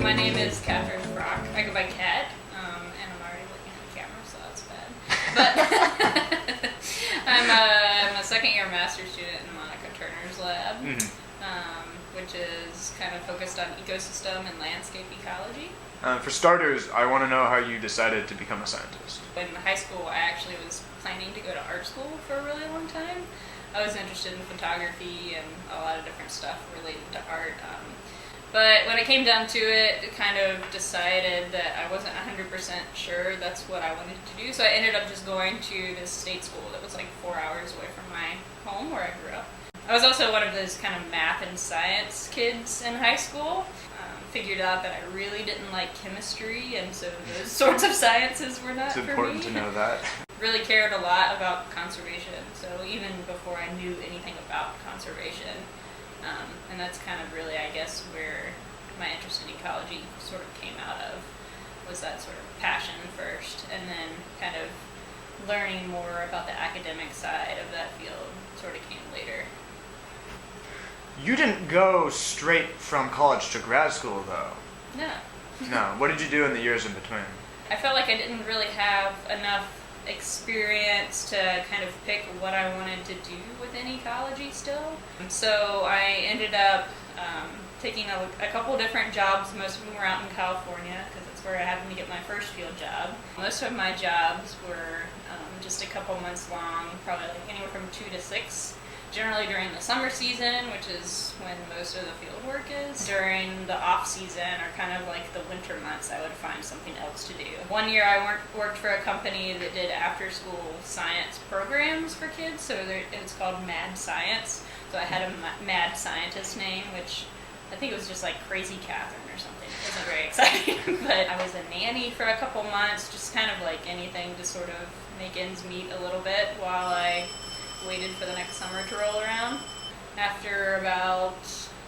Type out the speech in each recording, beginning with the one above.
My name is Frock. I go by Kat, and I'm already looking at the camera, so that's bad. But I'm a second-year master's student in Monica Turner's lab, which is kind of focused on ecosystem and landscape ecology. For starters, I want to know how you decided to become a scientist. In high school, I actually was planning to go to art school for a really long time. I was interested in photography and a lot of different stuff related to art. But when it came down to it, it kind of decided that I wasn't 100% sure that's what I wanted to do. So I ended up just going to this state school that was like 4 hours away from my home where I grew up. I was also one of those kind of math and science kids in high school. Figured out that I really didn't like chemistry, and so those sorts of sciences were not for me. It's important to know that. Really cared a lot about conservation, so even before I knew anything about conservation. And that's kind of really, I guess, where my interest in ecology sort of came out of, was that sort of passion first, and then kind of learning more about the academic side of that field sort of came later. You didn't go straight from college to grad school, though. No. No. What did you do in the years in between? I felt like I didn't really have enough experience to kind of pick what I wanted to do within ecology still. So I ended up taking a couple different jobs. Most of them were out in California because that's where I happened to get my first field job. Most of my jobs were just a couple months long, probably like anywhere from 2 to 6. Generally during the summer season, which is when most of the field work is. During the off season, or kind of like the winter months, I would find something else to do. One year I worked for a company that did after school science programs for kids, so it's called Mad Science. So I had a mad scientist name, which I think it was just like Crazy Catherine or something. It wasn't very exciting. But I was a nanny for a couple months, just kind of like anything to sort of make ends meet a little bit while I waited for the next summer to roll around. After about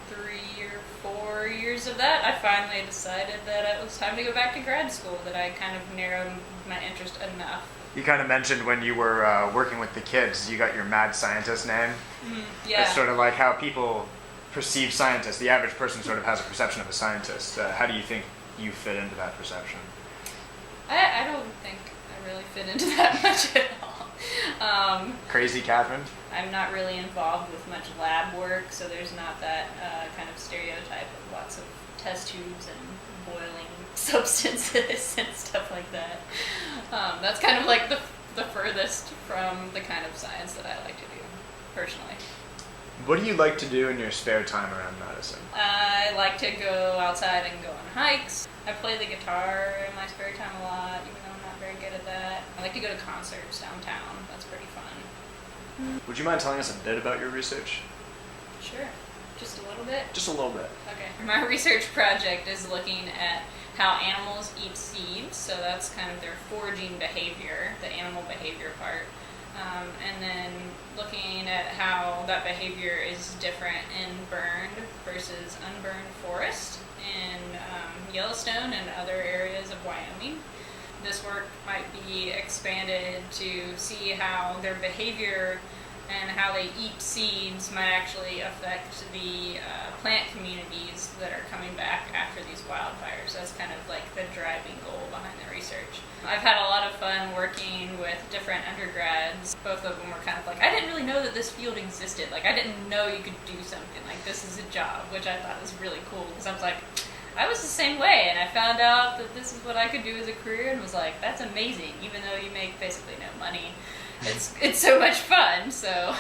3 or 4 years of that, I finally decided that it was time to go back to grad school, that I kind of narrowed my interest enough. You kind of mentioned when you were working with the kids, you got your mad scientist name. Yeah. It's sort of like how people perceive scientists. The average person sort of has a perception of a scientist. How do you think you fit into that perception? I don't think I really fit into that much at all. Crazy Catherine? I'm not really involved with much lab work, so there's not that kind of stereotype of lots of test tubes and boiling substances and stuff like that. That's kind of like the furthest from the kind of science that I like to do, personally. What do you like to do in your spare time around Madison? I like to go outside and go on hikes. I play the guitar in my spare time a lot, even though I'm not very good at that. I like to go to concerts downtown. That's pretty fun. Would you mind telling us a bit about your research? Sure. Just a little bit? Just a little bit. Okay. My research project is looking at how animals eat seeds, so that's kind of their foraging behavior, the animal behavior part. And then looking at how that behavior is different in burned versus unburned forest in Yellowstone and other areas of Wyoming. This work might be expanded to see how their behavior and how they eat seeds might actually affect the plant communities that are coming back after these wildfires. That's kind of like the driving goal behind the research. I've had a lot of fun working with different undergrads. Both of them were kind of like, I didn't really know that this field existed. Like, I didn't know you could do something like this as a job, which I thought was really cool, because I was like, I was the same way, and I found out that this is what I could do as a career, and was like, that's amazing, even though you make basically no money. It's so much fun, so.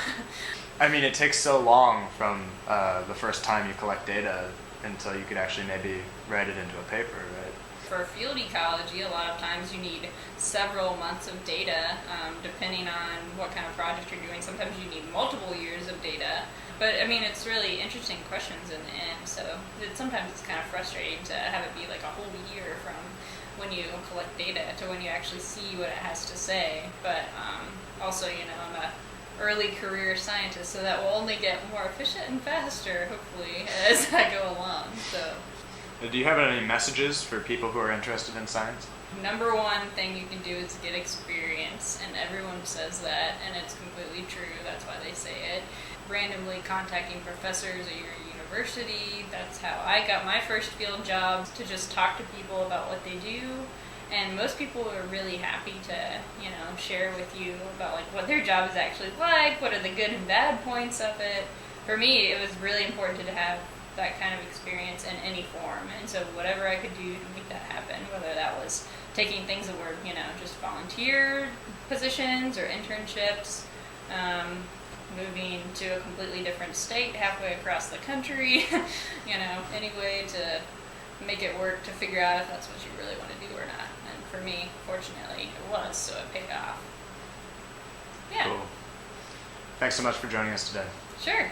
I mean, it takes so long from the first time you collect data until you could actually maybe write it into a paper, right? For field ecology, a lot of times you need several months of data, depending on what kind of project you're doing. Sometimes you need multiple years of data. But, I mean, it's really interesting questions in the end, so sometimes it's kind of frustrating to have it be like a whole year from when you collect data to when you actually see what it has to say. But also, you know, I'm a early career scientist, so that will only get more efficient and faster, hopefully, as I go along. So. Do you have any messages for people who are interested in science? Number one thing you can do is get experience, and everyone says that, and it's completely true. That's why they say it. randomly contacting professors at your university. That's how I got my first field jobs, to just talk to people about what they do. And most people are really happy to, share with you about like what their job is actually like, what are the good and bad points of it. For me, it was really important to have that kind of experience in any form, and so whatever I could do to make that happen, whether that was taking things that were, just volunteer positions or internships, moving to a completely different state halfway across the country, any way to make it work, to figure out if that's what you really want to do or not. And for me, fortunately, it was, so it paid off. Yeah. Cool. Thanks so much for joining us today. Sure.